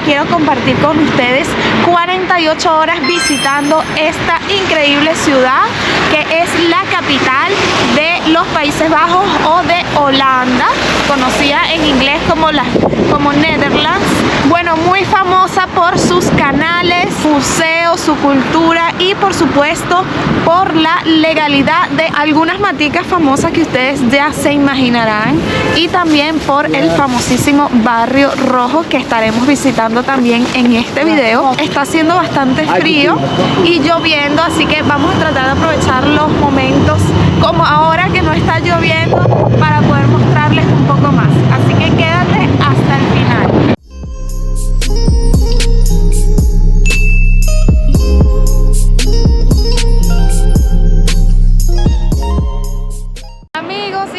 quiero compartir con ustedes 48 horas visitando esta increíble ciudad que es la capital de los Países Bajos o de Holanda, conocida en inglés como Netherlands. Bueno, muy famosa por sus canales, museos, su cultura y por supuesto por la legalidad de algunas maticas famosas que ustedes ya se imaginarán, y también por el famosísimo Barrio Rojo que estaremos visitando también en este video. Está haciendo bastante frío y lloviendo, así que vamos a tratar de aprovechar los momentos como ahora que no está lloviendo para poder mostrarles un poco más, así que quédate hasta el final.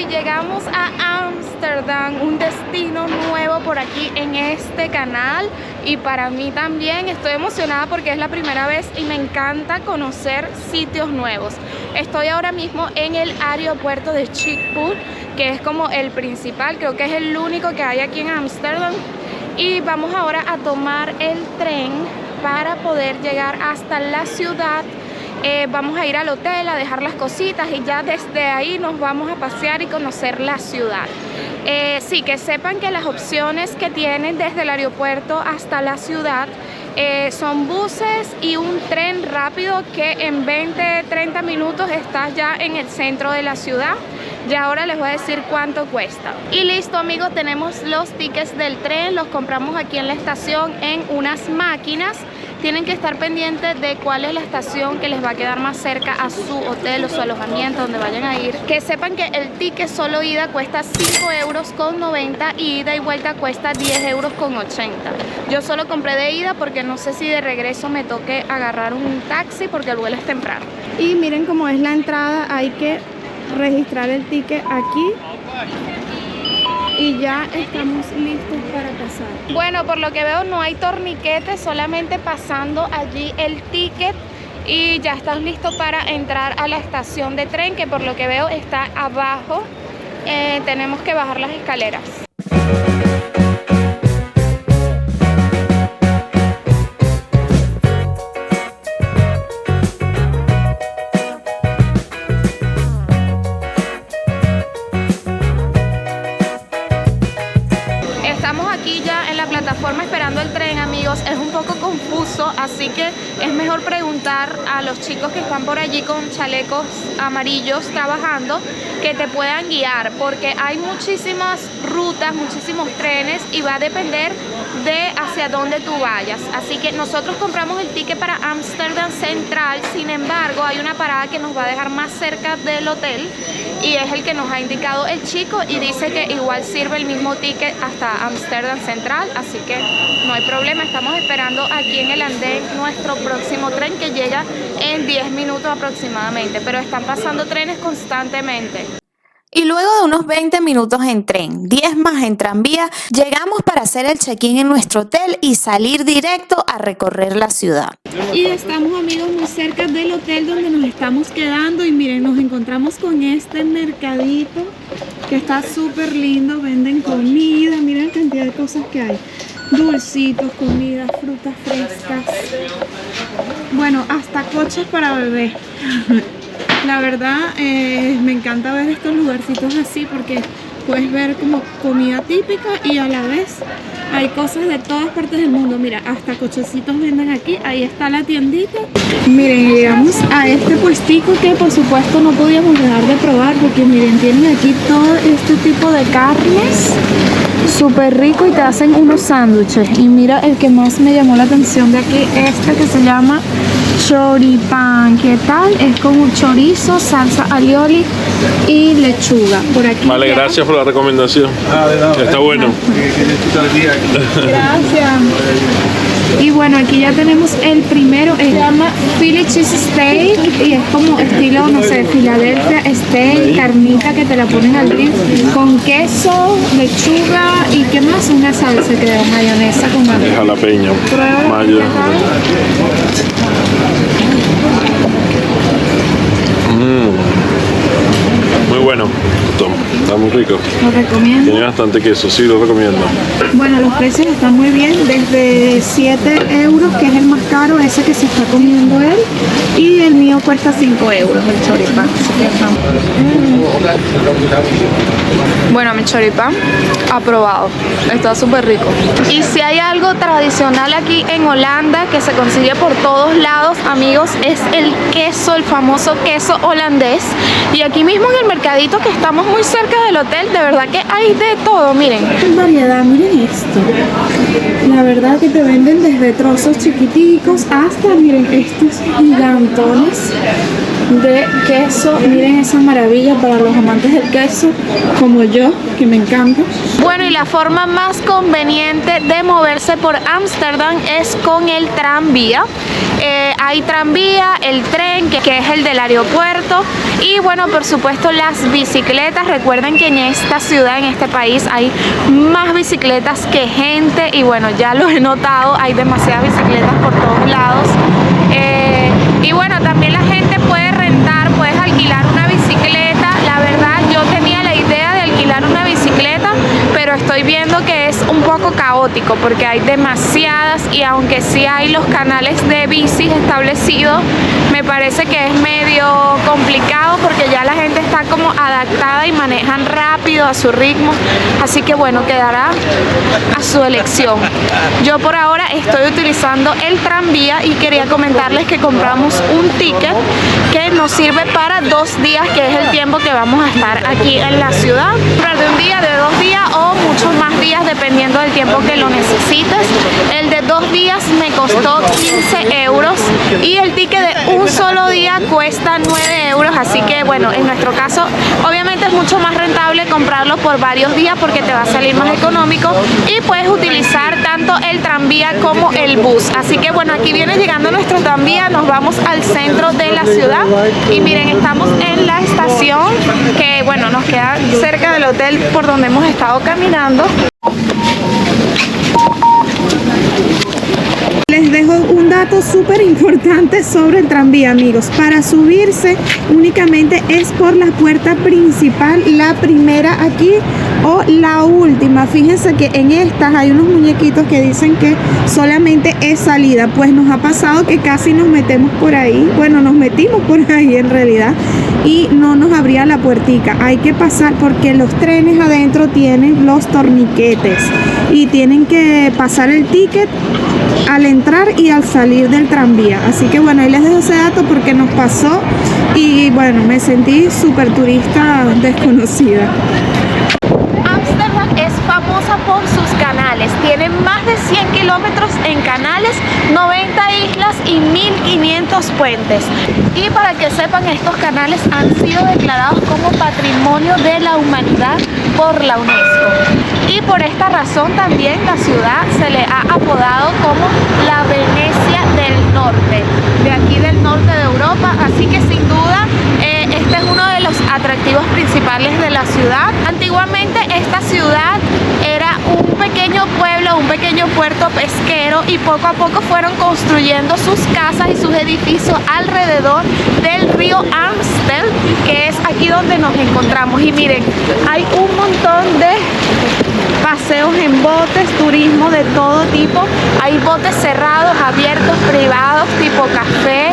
Llegamos a Ámsterdam, un destino nuevo por aquí en este canal, y para mí también estoy emocionada porque es la primera vez y me encanta conocer sitios nuevos. Estoy ahora mismo en el aeropuerto de Schiphol, que es como el principal, creo que es el único que hay aquí en Ámsterdam, y vamos ahora a tomar el tren para poder llegar hasta la ciudad. Vamos a ir al hotel a dejar las cositas y ya desde ahí nos vamos a pasear y conocer la ciudad. Sí, que sepan que las opciones que tienen desde el aeropuerto hasta la ciudad son buses y un tren rápido que en 20-30 minutos estás ya en el centro de la ciudad. Y ahora les voy a decir cuánto cuesta. Y listo, amigos, tenemos los tickets del tren, los compramos aquí en la estación en unas máquinas. Tienen que estar pendientes de cuál es la estación que les va a quedar más cerca a su hotel o su alojamiento donde vayan a ir. Que sepan que el ticket solo ida cuesta 5,90 € y ida y vuelta cuesta 10,80 €. Yo solo compré de ida porque no sé si de regreso me toque agarrar un taxi porque el vuelo es temprano. Y miren cómo es la entrada, hay que registrar el ticket aquí. Y ya estamos listos para pasar. Bueno, por lo que veo no hay torniquete, solamente pasando allí el ticket y ya estás listo para entrar a la estación de tren, que por lo que veo está abajo. Tenemos que bajar las escaleras. Esperando el tren, amigos, es un poco confuso, así que es mejor preguntar a los chicos que están por allí con chalecos amarillos trabajando que te puedan guiar, porque hay muchísimas rutas, muchísimos trenes y va a depender de hacia dónde tú vayas. Así que nosotros compramos el ticket para Ámsterdam Central, sin embargo hay una parada que nos va a dejar más cerca del hotel y es el que nos ha indicado el chico y dice que igual sirve el mismo ticket hasta Ámsterdam Central, así que no hay problema. Estamos esperando aquí en el andén nuestro próximo tren que llega en 10 minutos aproximadamente, pero están pasando trenes constantemente. Y luego de unos 20 minutos en tren, 10 más en tranvía, llegamos para hacer el check-in en nuestro hotel y salir directo a recorrer la ciudad. Y estamos, amigos, muy cerca del hotel donde nos estamos quedando y miren, nos encontramos con este mercadito que está súper lindo, venden comida, miren la cantidad de cosas que hay. Dulcitos, comida, frutas frescas, bueno, hasta coches para bebé. La verdad, me encanta ver estos lugarcitos así porque puedes ver como comida típica y a la vez hay cosas de todas partes del mundo. Mira, hasta cochecitos venden aquí. Ahí está la tiendita. Miren, llegamos a este puestico que por supuesto no podíamos dejar de probar porque miren, tienen aquí todo este tipo de carnes. Súper rico y te hacen unos sándwiches. Y mira el que más me llamó la atención de aquí, este que se llama choripán. ¿Qué tal? Es con un chorizo, salsa alioli y lechuga. Por aquí. Vale, gracias por la recomendación. Está bueno. Gracias. Y bueno, aquí ya tenemos el primero, se llama Philly Cheese Steak y es como estilo, no sé, Filadelfia Steak, carnita que te la ponen al grill con queso, lechuga y ¿qué más? Una salsa, creo, mayonesa con jalapeño. Mayo. Muy bueno. Está muy rico. Lo recomiendo. Tiene bastante queso, sí, lo recomiendo. Bueno, los precios están muy bien, desde 7 euros, que es el más caro, ese que se está comiendo él, y el mío cuesta 5 euros, el choripán. Bueno, mi choripán aprobado, está súper rico. Y si hay algo tradicional aquí en Holanda que se consigue por todos lados, amigos, es el queso, el famoso queso holandés. Y aquí mismo en el mercadito que estamos muy cerca del hotel, de verdad que hay de todo, miren. En variedad, miren esto. La verdad que te venden desde trozos chiquiticos hasta, miren, estos gigantones de queso. Miren esa maravilla para los amantes del queso, como yo, que me encanta. Bueno, y la forma más conveniente de moverse por Ámsterdam es con el tranvía. Hay tranvía, el tren, que es el del aeropuerto, y bueno, por supuesto las bicicletas. Recuerden que en esta ciudad, en este país, hay más bicicletas que gente, y bueno, ya lo he notado, hay demasiadas bicicletas por todos lados. Y bueno, también la gente puede rentar, puedes alquilar una bicicleta. La verdad, yo tenía la idea de alquilar una bicicleta, pero estoy viendo que es un poco caótico porque hay demasiadas, y aunque sí hay los canales de bicis establecidos, me parece que es medio complicado porque ya la gente está como adaptada y manejan rápido a su ritmo, así que bueno, quedará a su elección. Yo por ahora estoy utilizando el tranvía y quería comentarles que compramos un ticket que nos sirve para 2 días, que es el tiempo que vamos a estar aquí en la ciudad. De un día, de 2 días o muchos más días dependiendo del tiempo que lo necesites. El de 2 días me costó 15 euros y el ticket de un solo día cuesta 9 euros, así que bueno, en nuestro caso obviamente es mucho más rentable comprarlo por varios días porque te va a salir más económico y puedes utilizar tanto el tranvía como el bus. Así que bueno, aquí viene llegando nuestro tranvía, nos vamos al centro de la ciudad y miren, estamos en la estación que bueno, nos queda cerca del hotel por donde hemos estado caminando. Les dejo un dato súper importante sobre el tranvía, amigos. Para subirse únicamente es por la puerta principal, la primera aquí o la última. Fíjense que en estas hay unos muñequitos que dicen que solamente es salida. Pues nos ha pasado que casi nos metemos por ahí. Bueno, nos metimos por ahí en realidad y no nos abría la puertica. Hay que pasar porque los trenes adentro tienen los torniquetes y tienen que pasar el ticket al entrar y al salir del tranvía. Así que bueno, ahí les dejo ese dato porque nos pasó y bueno, me sentí súper turista desconocida. Ámsterdam es famosa por sus canales, tiene más de 100 kilómetros en canales, 90 islas y 1500 puentes. Y para que sepan, estos canales han sido declarados como Patrimonio de la Humanidad por la UNESCO. Y por esta razón también la ciudad se le ha apodado como la Venecia del Norte, de aquí del norte de Europa. Así que sin duda este es uno de los atractivos principales de la ciudad. Antiguamente esta ciudad era un pequeño pueblo, un pequeño puerto pesquero, y poco a poco fueron construyendo sus casas y sus edificios alrededor del río Amstel, que es aquí donde nos encontramos. Y miren, hay un montón de paseos en botes, turismo de todo tipo. Hay botes cerrados, abiertos, privados, tipo café,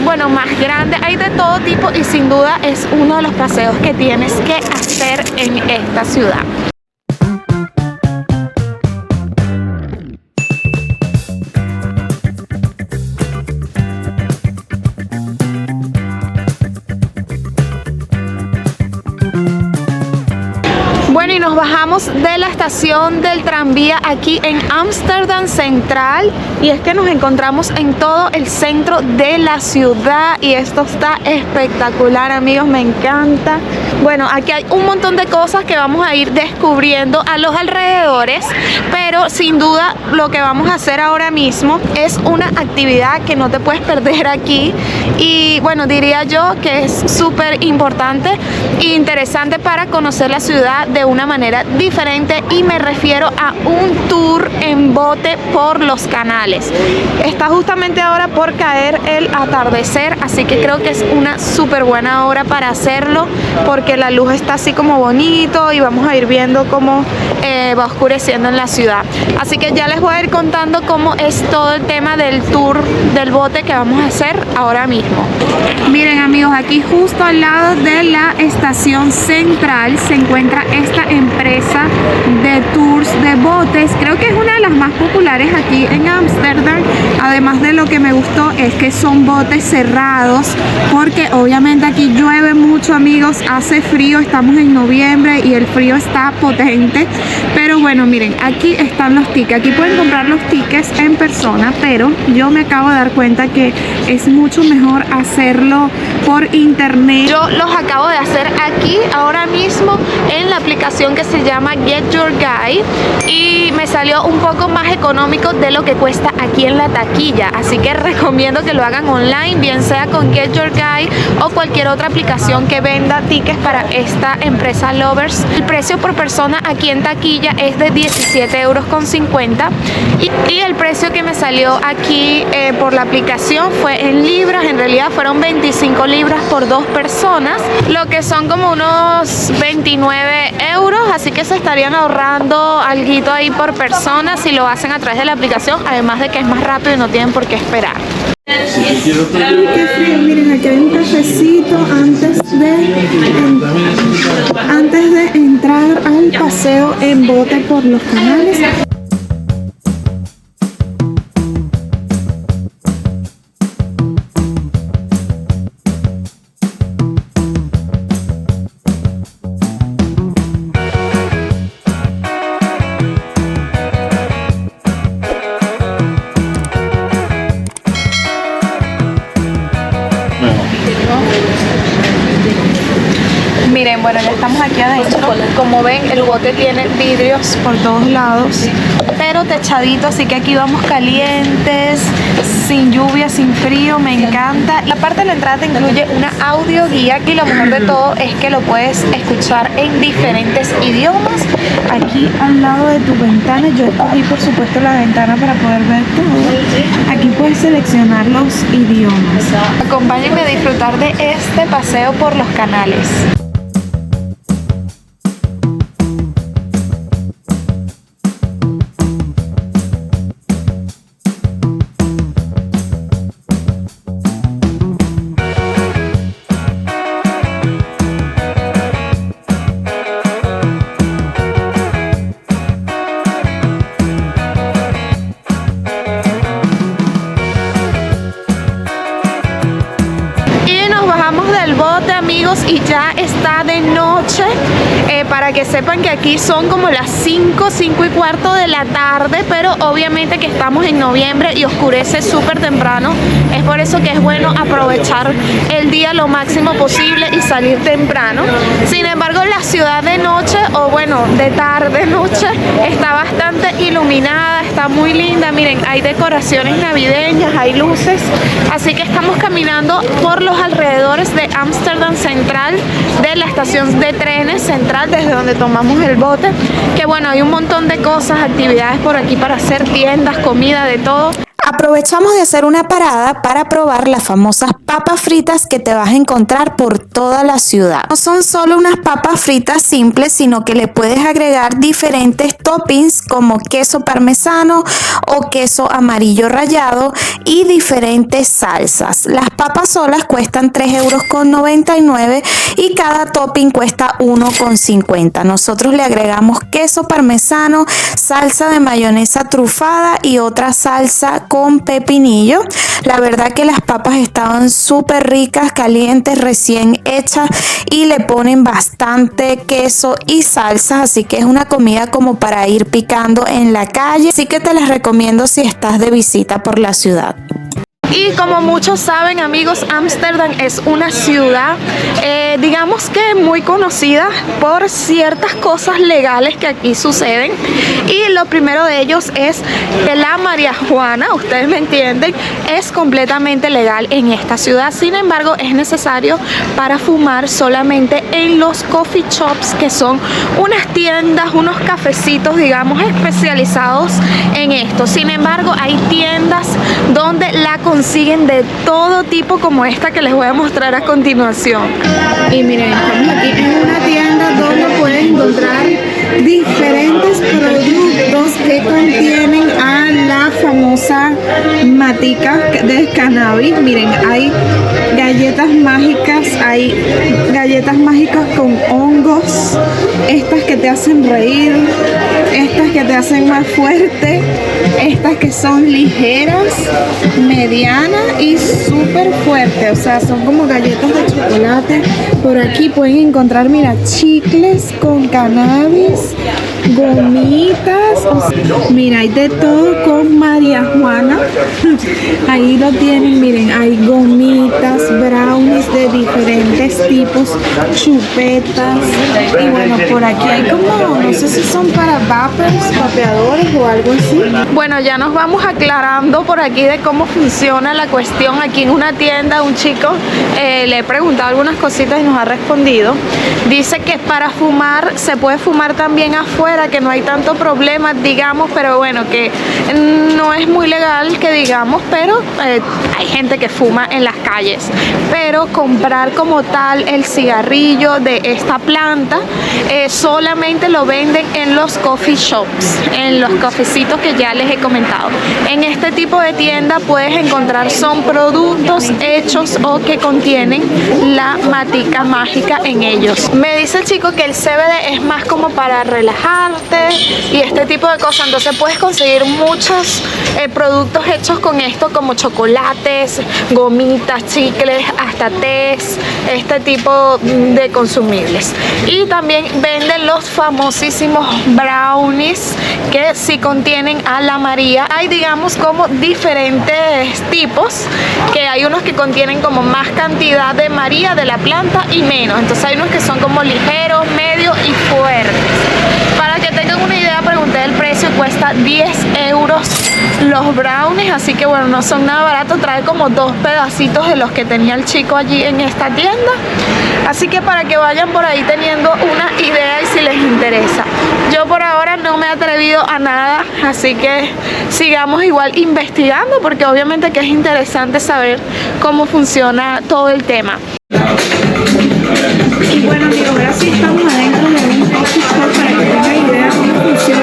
bueno, más grande, hay de todo tipo y sin duda es uno de los paseos que tienes que hacer en esta ciudad. Bueno, y nos bajamos de la estación del tranvía aquí en Ámsterdam Central, y es que nos encontramos en todo el centro de la ciudad y esto está espectacular, amigos, me encanta. Bueno, aquí hay un montón de cosas que vamos a ir descubriendo a los alrededores, pero sin duda lo que vamos a hacer ahora mismo es una actividad que no te puedes perder aquí, y bueno, diría yo que es súper importante e interesante para conocer la ciudad de una manera manera diferente y me refiero a un tour en bote por los canales. Está justamente ahora por caer el atardecer, así que creo que es una súper buena hora para hacerlo porque la luz está así como bonito y vamos a ir viendo cómo va oscureciendo en la ciudad. Así que ya les voy a ir contando cómo es todo el tema del tour del bote que vamos a hacer ahora mismo. Miren amigos, aquí justo al lado de la estación central se encuentra esta empresa de tours de botes. Creo que es una de las más populares aquí en Ámsterdam. Además de lo que me gustó es que son botes cerrados porque obviamente aquí llueve mucho amigos, hace frío, estamos en noviembre y el frío está potente. Pero bueno, miren, aquí están los tickets. Aquí pueden comprar los tickets en persona, pero yo me acabo de dar cuenta que es mucho mejor hacerlo por internet. Yo los acabo de hacer aquí ahora mismo en la aplicación que se llama Get Your Guide y me salió un poco más económico de lo que cuesta aquí en la taquilla, así que recomiendo que lo hagan online, bien sea con Get Your Guide o cualquier otra aplicación que venda tickets para esta empresa Lovers. El precio por persona aquí en taquilla es de 17,50 € y el precio que me salió aquí por la aplicación fue en libras. En realidad fueron 25 libras por 2 personas, lo que son como unos 29 €, así que se estarían ahorrando alguito ahí por persona si lo hacen a través de la aplicación, además de que es más rápido y no tienen por qué esperar. Qué frío, miren, aquí hay un cafecito antes de entrar al paseo en bote por los canales. Miren, bueno, ya estamos aquí adentro. Como ven, el bote tiene vidrios por todos lados, pero techadito, así que aquí vamos calientes, sin lluvia, sin frío, me encanta. La parte de la entrada te incluye una audio guía y lo mejor de todo es que lo puedes escuchar en diferentes idiomas. Aquí al lado de tu ventana, yo escogí por supuesto la ventana para poder ver todo. Aquí puedes seleccionar los idiomas. Acompáñenme a disfrutar de este paseo por los canales. Y ya está de noche, para que sepan que aquí son como las 5:15 de la tarde, pero obviamente que estamos en noviembre y oscurece súper temprano. Es por eso que es bueno aprovechar el día lo máximo posible y salir temprano. Sin embargo, la ciudad de noche, o bueno, de tarde noche, está bastante iluminada, está muy linda. Miren, hay decoraciones navideñas, hay luces, así que estamos caminando por los alrededores de Ámsterdam Central, de la estación de trenes central, desde donde tomamos el bote, que bueno, hay un montón de cosas, actividades por aquí para hacer, tiendas, comida, de todo. Aprovechamos de hacer una parada para probar las famosas papas fritas que te vas a encontrar por toda la ciudad. No son solo unas papas fritas simples, sino que le puedes agregar diferentes toppings como queso parmesano o queso amarillo rallado y diferentes salsas. Las papas solas cuestan 3,99 € y cada topping cuesta 1,50 €. Nosotros le agregamos queso parmesano, salsa de mayonesa trufada y otra salsa con pepinillo. La verdad que las papas estaban súper ricas, calientes, recién hechas y le ponen bastante queso y salsa, así que es una comida como para ir picando en la calle, así que te las recomiendo si estás de visita por la ciudad. Y como muchos saben, amigos, Ámsterdam es una ciudad, digamos que muy conocida por ciertas cosas legales que aquí suceden. Y lo primero de ellos es que la marihuana, ustedes me entienden, es completamente legal en esta ciudad. Sin embargo, es necesario para fumar solamente en los coffee shops, que son unas tiendas, unos cafecitos, digamos, especializados en esto. Sin embargo, hay tiendas donde la consiguen de todo tipo, como esta que les voy a mostrar a continuación. Y miren, estamos aquí en una tienda donde pueden encontrar diferentes productos que contienen a la famosa matica de cannabis. Miren, hay galletas mágicas con hongos, estas que te hacen reír, estas que te hacen más fuerte, estas que son ligeras, medianas y súper fuertes, o sea, son como galletas de chocolate. Por aquí pueden encontrar, mira, chicles con cannabis, gomitas, mira, hay de todo con marihuana. Ahí lo tienen, miren, hay gomitas, brownies de diferentes tipos, chupetas, y bueno, por aquí hay como, no sé si son para vapeadores o algo así. Bueno, ya nos vamos aclarando por aquí de cómo funciona la cuestión. Aquí en una tienda, un chico le he preguntado algunas cositas y nos ha respondido. Dice que para fumar se puede fumar también afuera, que no hay tanto problema, digamos, pero bueno, que no es muy legal, que digamos, pero hay gente que fuma en las calles. Pero comprar como tal el cigarrillo de esta planta solamente lo venden en los coffee shops, en los cafecitos que ya les he comentado. En este tipo de tienda puedes encontrar, son productos hechos o que contienen la matica mágica en ellos. Me dice el chico que el CBD es más como para relajarte y este tipo de cosas, entonces puedes conseguir muchos productos hechos con esto, como chocolates, gomitas, chicles, hasta tés, este tipo de consumibles. Y también venden los famosísimos brownies, que sí contienen a la María. Hay, digamos, como diferentes tipos, que hay unos que contienen como más cantidad de María de la planta y menos. Entonces hay unos que son como ligeros, medios y fuertes. Para que tengan una idea, pregunté el precio, cuesta 10 euros los brownies, así que bueno, no son nada baratos. Trae como 2 pedacitos de los que tenía el chico allí en esta tienda, así que para que vayan por ahí teniendo una idea y si les interesa. Yo por ahora no me he atrevido a nada, así que sigamos igual investigando, porque obviamente que es interesante saber cómo funciona todo el tema. Y bueno, amigos, ahora sí estamos adentro de un coffee shop para que tengan idea de cómo funciona.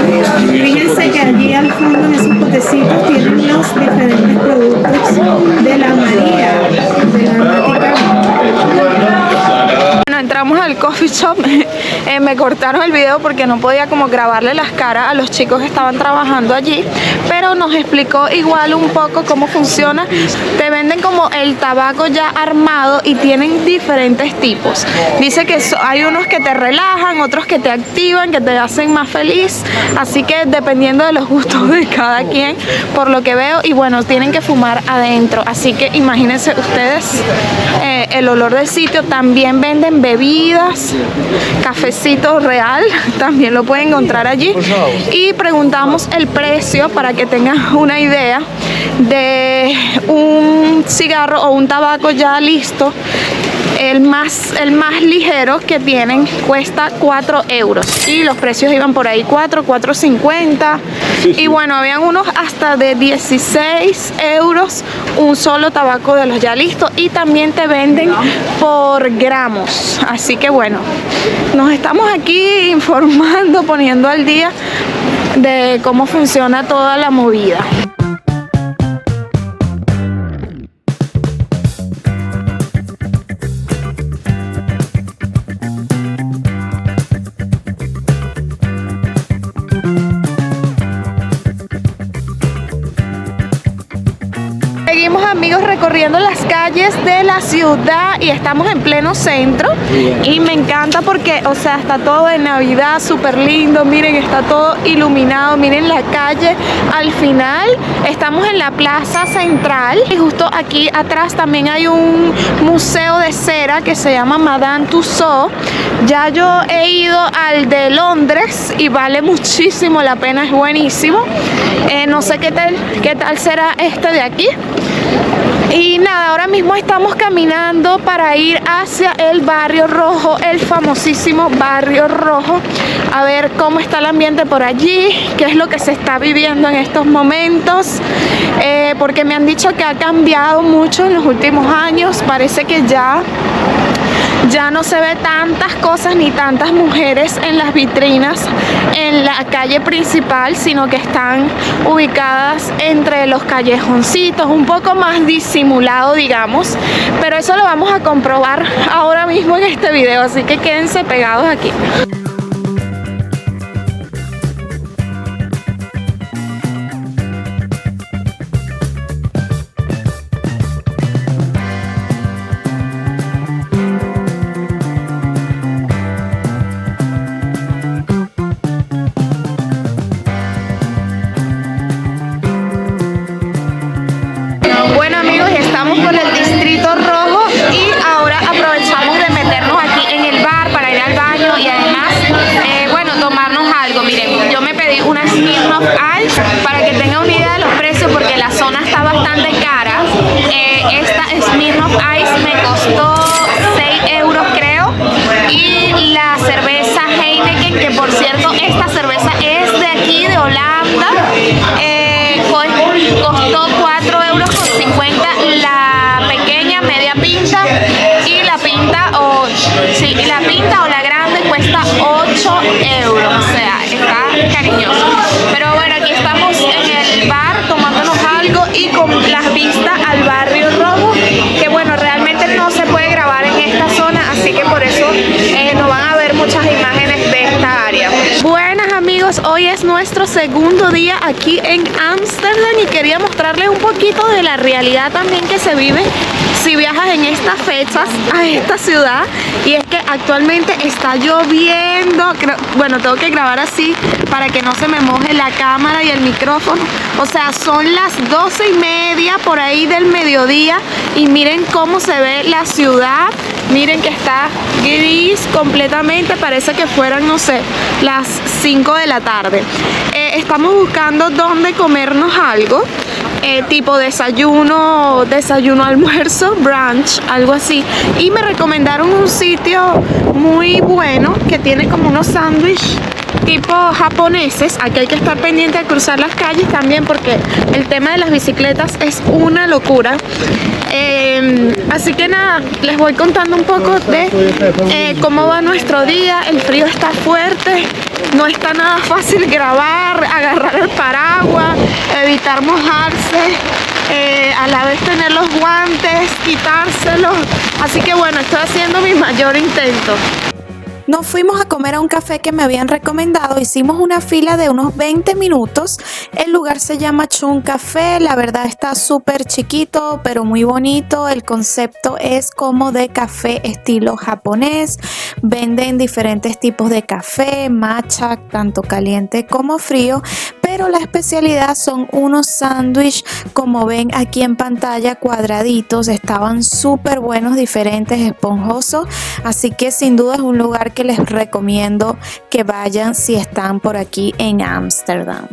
Fíjense que allí al fondo en esos potecitos tienen los diferentes productos de la María, de la matica. Bueno, entramos al coffee shop, me cortaron el video porque no podía como grabarle las caras a los chicos que estaban trabajando allí, pero nos explicó igual un poco cómo funciona. Te venden como el tabaco ya armado y tienen diferentes tipos. Dice que hay unos que te relajan, otros que te activan, que te hacen más feliz, así que dependiendo de los gustos de cada quien, por lo que veo. Y bueno, tienen que fumar adentro, así que imagínense ustedes el olor del sitio. También venden bebidas, cafecito real, también lo pueden encontrar allí. Y preguntamos el precio para que tengan una idea de un cigarro o un tabaco ya listo. El más ligero que tienen cuesta 4 euros y los precios iban por ahí 4,50. Y bueno, habían unos hasta de 16 euros un solo tabaco de los ya listos, y también te venden por gramos. Así que bueno, nos estamos aquí informando, poniendo al día de cómo funciona toda la movida. seguimos, amigos, recorriendo las calles de la ciudad y estamos en pleno centro y me encanta porque, o sea, está todo de Navidad, súper lindo, miren, está todo iluminado, miren la calle. Al final estamos en la plaza central y justo aquí atrás también hay un museo de cera que se llama Madame Tussauds. Ya yo he ido al de Londres y vale muchísimo la pena, es buenísimo. No sé qué tal será este de aquí. Y nada, ahora mismo estamos caminando para ir hacia el Barrio Rojo, el famosísimo Barrio Rojo, a ver cómo está el ambiente por allí, qué es lo que se está viviendo en estos momentos, porque me han dicho que ha cambiado mucho en los últimos años. Parece que ya no se ve tantas cosas ni tantas mujeres en las vitrinas en la calle principal, sino que están ubicadas entre los callejoncitos, un poco más disimulado, digamos, pero eso lo vamos a comprobar ahora mismo en este video, así que quédense pegados aquí. Bueno, amigos, estamos por el Distrito Rojo y ahora aprovechamos de meternos aquí en el bar para ir al baño y además, bueno, tomarnos algo. Miren, yo me pedí una Smirnoff Ice para que tengan una idea de los precios porque la zona está bastante cara. Esta Smirnoff Ice me costó 6 euros, creo, y la cerveza Heineken, que por cierto, esta cerveza es de aquí, de Holanda, costó 4,50 euros la pequeña, media pinta, y la pinta o la grande cuesta 8 euros, o sea, está cariñoso. Pero bueno, aquí estamos en el bar tomándonos algo y con las vistas al Barrio Rojo, que bueno, realmente no se puede grabar en esta zona, así que por eso no van a ver muchas imágenes de esta área. Buenas, amigos, hoy es nuestro segundo día aquí en Ámsterdam y quería mostrarles un poquito de la realidad también que se vive si viajas en estas fechas a esta ciudad. Y es que actualmente está lloviendo, bueno, tengo que grabar así para que no se me moje la cámara y el micrófono. O sea, son las 12:30 por ahí del mediodía y miren cómo se ve la ciudad. Miren que está gris completamente, parece que fueran, no sé, las 5 de la tarde. Estamos buscando dónde comernos algo, tipo desayuno, almuerzo, brunch, algo así. Y me recomendaron un sitio muy bueno que tiene como unos sándwiches tipo japoneses. Aquí hay que estar pendiente de cruzar las calles también porque el tema de las bicicletas es una locura. Así que nada, les voy contando un poco de cómo va nuestro día. El frío está fuerte, no está nada fácil grabar, agarrar el paraguas, evitar mojarse, a la vez tener los guantes, quitárselos. Así que bueno, estoy haciendo mi mayor intento. Nos fuimos a comer a un café que me habían recomendado, hicimos una fila de unos 20 minutos, el lugar se llama Chun Café, la verdad está súper chiquito pero muy bonito, el concepto es como de café estilo japonés, venden diferentes tipos de café, matcha, tanto caliente como frío, pero la especialidad son unos sándwiches, como ven aquí en pantalla, cuadraditos, estaban súper buenos, diferentes, esponjosos, así que sin duda es un lugar que les recomiendo que vayan si están por aquí en Ámsterdam.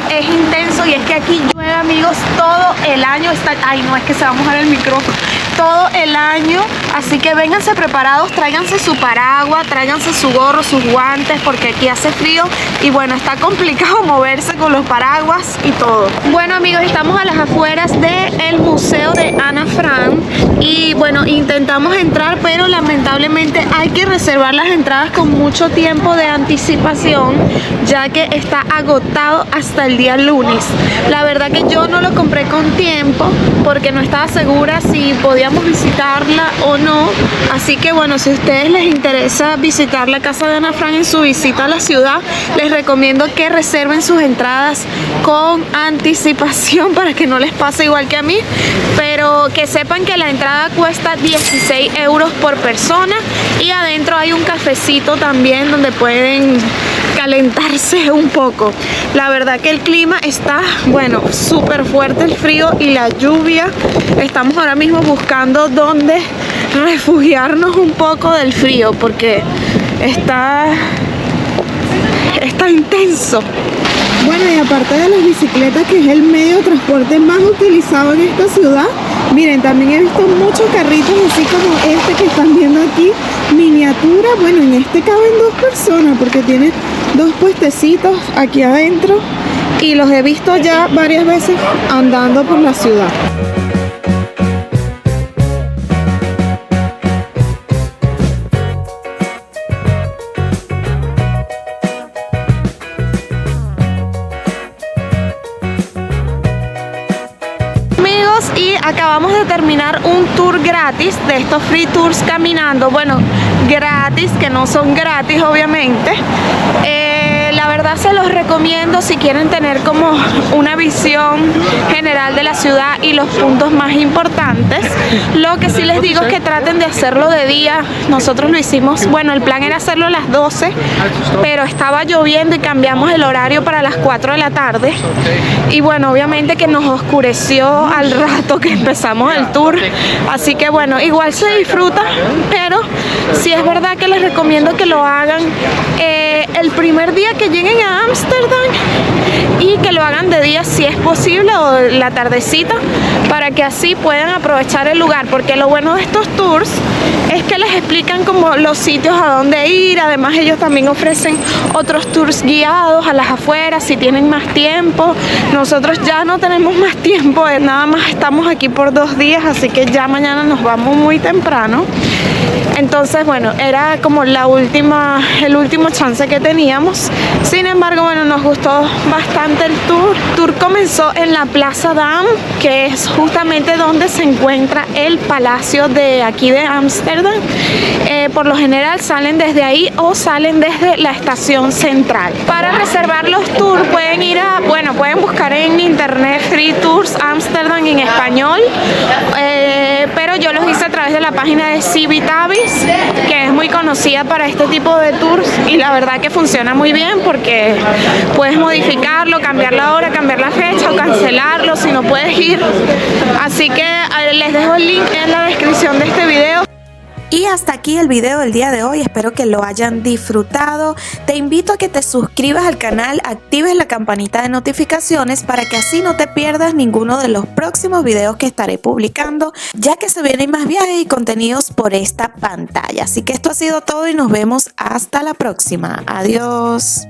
Es intenso y es que aquí llueve, amigos, todo el año. Ay, no, es que se va a mojar el micrófono. todo el año, así que vénganse preparados, tráiganse su paraguas, tráiganse su gorro, sus guantes, porque aquí hace frío y bueno, está complicado moverse con los paraguas y todo. Bueno amigos, estamos a las afueras del Museo de Ana Frank y bueno, intentamos entrar, pero lamentablemente hay que reservar las entradas con mucho tiempo de anticipación, ya que está agotado hasta el día lunes. La verdad que yo no lo compré con tiempo porque no estaba segura si podíamos visitarla o no, así que bueno, si a ustedes les interesa visitar la casa de Ana Frank en su visita a la ciudad, les recomiendo que reserven sus entradas con anticipación para que no les pase igual que a mí, pero que sepan que la entrada cuesta 16 euros por persona y adentro hay un cafecito también donde pueden calentarse un poco. La verdad que el clima está, bueno, súper fuerte el frío y la lluvia. Estamos ahora mismo buscando dónde refugiarnos un poco del frío porque está intenso. Bueno, y aparte de las bicicletas, que es el medio de transporte más utilizado en esta ciudad, miren, también he visto muchos carritos así como este que están viendo aquí, miniatura. Bueno, en este caben 2 personas porque tiene 2 puestecitos aquí adentro y los he visto ya varias veces andando por la ciudad. Y acabamos de terminar un tour gratis de estos free tours caminando, bueno, gratis, que no son gratis obviamente. La verdad se los recomiendo si quieren tener como una visión general de la ciudad y los puntos más importantes. Lo que sí les digo es que traten de hacerlo de día. Nosotros lo hicimos, bueno, el plan era hacerlo a las 12, pero estaba lloviendo y cambiamos el horario para las 4 de la tarde. Y bueno, obviamente que nos oscureció al rato que empezamos el tour. Así que bueno, igual se disfruta, pero sí es verdad que les recomiendo que lo hagan el primer día que lleguen a Ámsterdam y que lo hagan de día si es posible o la tardecita, para que así puedan aprovechar el lugar, porque lo bueno de estos tours es que les explican como los sitios a dónde ir. Además ellos también ofrecen otros tours guiados a las afueras si tienen más tiempo. Nosotros ya no tenemos más tiempo, nada más estamos aquí por 2 días, así que ya mañana nos vamos muy temprano. Entonces bueno, era como el último chance que teníamos. Sin embargo, bueno, nos gustó bastante el tour. El tour comenzó en la Plaza Dam, que es justamente donde se encuentra el palacio de aquí de Ámsterdam. Por lo general salen desde ahí o salen desde la estación central. Para reservar los tours pueden ir a, bueno, pueden buscar en internet Free Tours Ámsterdam en español, pero yo los hice a través de la página de Civitavis, que es muy conocida para este tipo de tours y la verdad que funciona muy bien porque puedes modificarlo, cambiar la hora, cambiar la fecha o cancelarlo si no puedes ir. Así que les dejo el link en la descripción de este video. Y hasta aquí el video del día de hoy, espero que lo hayan disfrutado. Te invito a que te suscribas al canal, actives la campanita de notificaciones para que así no te pierdas ninguno de los próximos videos que estaré publicando, ya que se vienen más viajes y contenidos por esta pantalla. Así que esto ha sido todo y nos vemos hasta la próxima. Adiós.